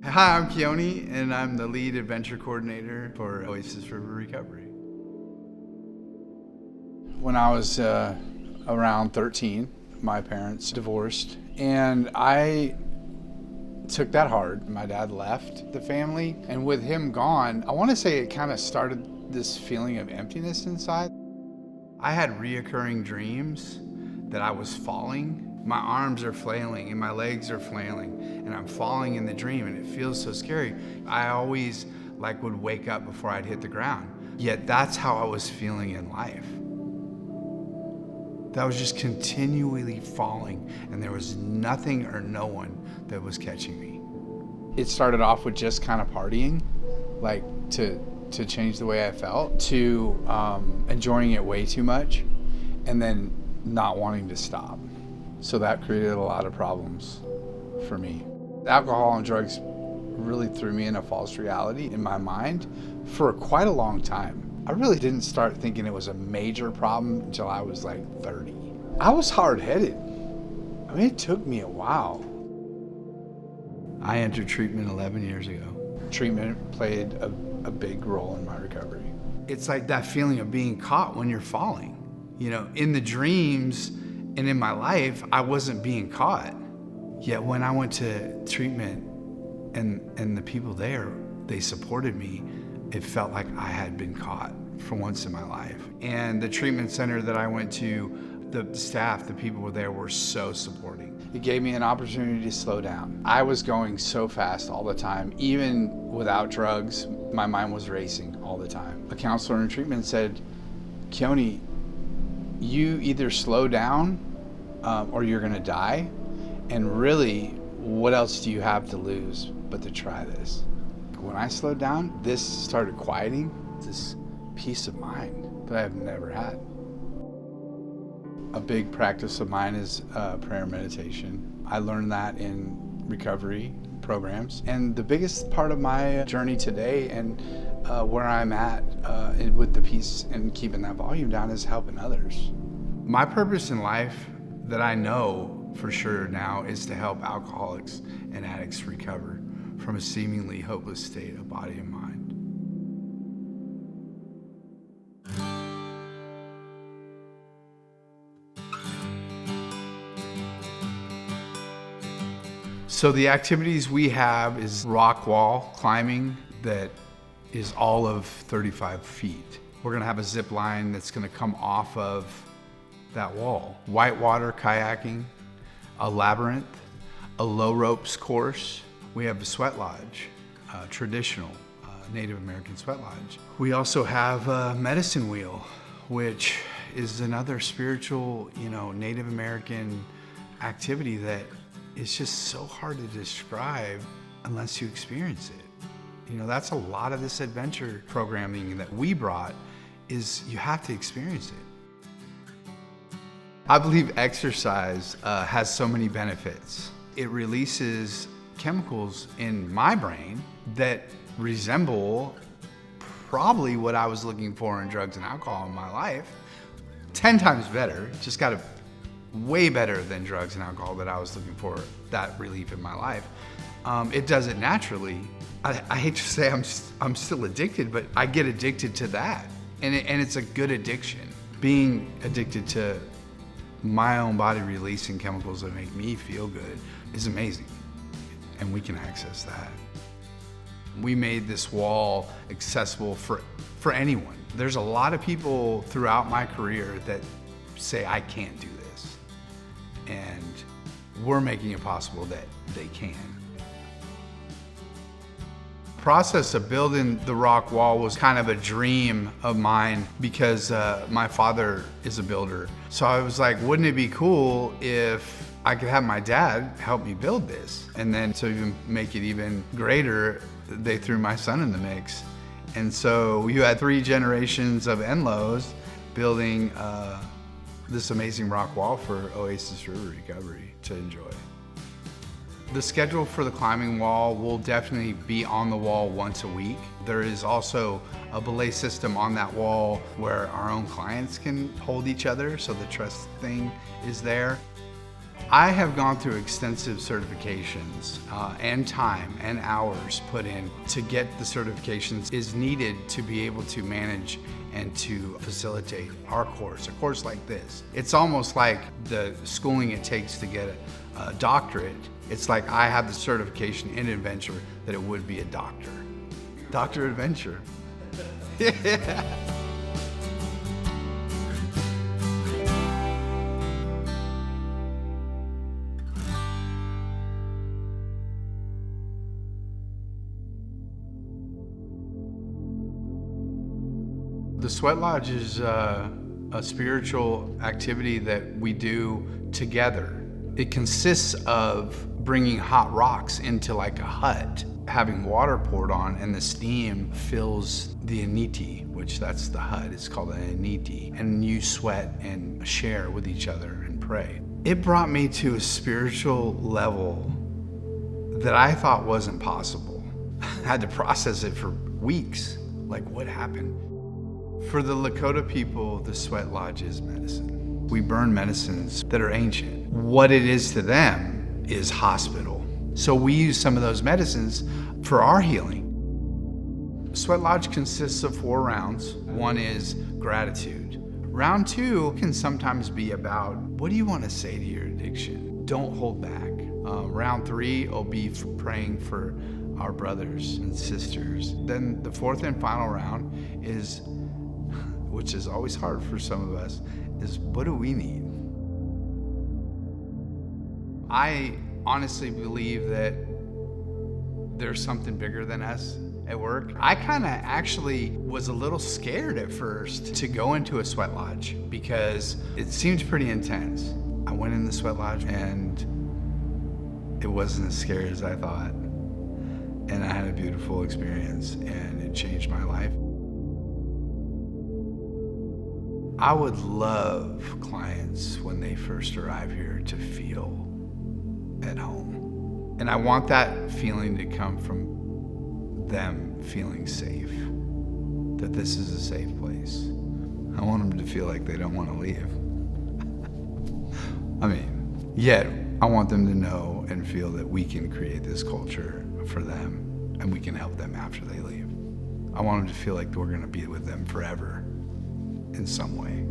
Hi, I'm Keone, and I'm the lead adventure coordinator for Oasis River Recovery. When I was around 13, my parents divorced, and I took that hard. My dad left the family, and with him gone, I want to say it kind of started this feeling of emptiness inside. I had reoccurring dreams that I was falling. My arms are flailing and my legs are flailing, and I'm falling in the dream, and it feels so scary. I always would wake up before I'd hit the ground. Yet that's how I was feeling in life. That I was just continually falling, and there was nothing or no one that was catching me. It started off with just kind of partying, to change the way I felt, to enjoying it way too much, and then not wanting to stop. So that created a lot of problems for me. Alcohol and drugs really threw me in a false reality in my mind for quite a long time. I really didn't start thinking it was a major problem until I was 30. I was hard-headed. I mean, it took me a while. I entered treatment 11 years ago. Treatment played a big role in my recovery. It's like that feeling of being caught when you're falling. You know, in the dreams and in my life, I wasn't being caught. Yet when I went to treatment and the people there, they supported me, it felt like I had been caught for once in my life. And the treatment center that I went to, the staff, the people were there were so supporting. It gave me an opportunity to slow down. I was going so fast all the time. Even without drugs, my mind was racing all the time. A counselor in treatment said, Keone, you either slow down or you're gonna die. And really, what else do you have to lose but to try this? When I slowed down, this started quieting this peace of mind that I've never had. A big practice of mine is prayer meditation. I learned that in recovery programs. And the biggest part of my journey today and where I'm at with the peace and keeping that volume down is helping others. My purpose in life that I know for sure now is to help alcoholics and addicts recover from a seemingly hopeless state of body and mind. So the activities we have is rock wall climbing that is all of 35 feet. We're gonna have a zip line that's gonna come off of that wall. Whitewater kayaking, a labyrinth, a low ropes course. We have a sweat lodge, traditional Native American sweat lodge. We also have a medicine wheel, which is another spiritual, Native American activity that is just so hard to describe unless you experience it. That's a lot of this adventure programming that we brought is you have to experience it. I believe exercise has so many benefits. It releases chemicals in my brain that resemble probably what I was looking for in drugs and alcohol in my life. 10 times better, just got way better than drugs and alcohol that I was looking for, that relief in my life. It does it naturally. I hate to say I'm still addicted, but I get addicted to that. And it's a good addiction. Being addicted to my own body releasing chemicals that make me feel good is amazing, and we can access that. We made this wall accessible for anyone. There's a lot of people throughout my career that say I can't do this, and we're making it possible that they can. The process of building the rock wall was kind of a dream of mine because my father is a builder. So I was like, wouldn't it be cool if I could have my dad help me build this? And then to even make it even greater, they threw my son in the mix. And so you had 3 generations of Enlows building this amazing rock wall for Oasis River Recovery to enjoy. The schedule for the climbing wall will definitely be on the wall once a week. There is also a belay system on that wall where our own clients can hold each other, so the trust thing is there. I have gone through extensive certifications and time and hours put in to get the certifications is needed to be able to manage and to facilitate our course, a course like this. It's almost like the schooling it takes to get a doctorate. It's like I have the certification in adventure that it would be a doctor. Dr. Adventure. Yeah. The Sweat Lodge is a spiritual activity that we do together. It consists of bringing hot rocks into like a hut, having water poured on, and the steam fills the aniti, which that's the hut. It's called an aniti. And you sweat and share with each other and pray. It brought me to a spiritual level that I thought wasn't possible. I had to process it for weeks. Like, what happened? For the Lakota people, the Sweat Lodge is medicine. We burn medicines that are ancient. What it is to them is hospital. So we use some of those medicines for our healing. Sweat Lodge consists of 4 rounds. One is gratitude. Round 2 can sometimes be about, what do you want to say to your addiction? Don't hold back. Round 3 will be for praying for our brothers and sisters. Then the 4th and final round is, which is always hard for some of us, is what do we need? I honestly believe that there's something bigger than us at work. I kind of actually was a little scared at first to go into a Sweat Lodge because it seemed pretty intense. I went in the Sweat Lodge and it wasn't as scary as I thought. And I had a beautiful experience and it changed my life. I would love clients when they first arrive here to feel at home. And I want that feeling to come from them feeling safe, that this is a safe place. I want them to feel like they don't want to leave. Yet I want them to know and feel that we can create this culture for them and we can help them after they leave. I want them to feel like we're going to be with them forever in some way.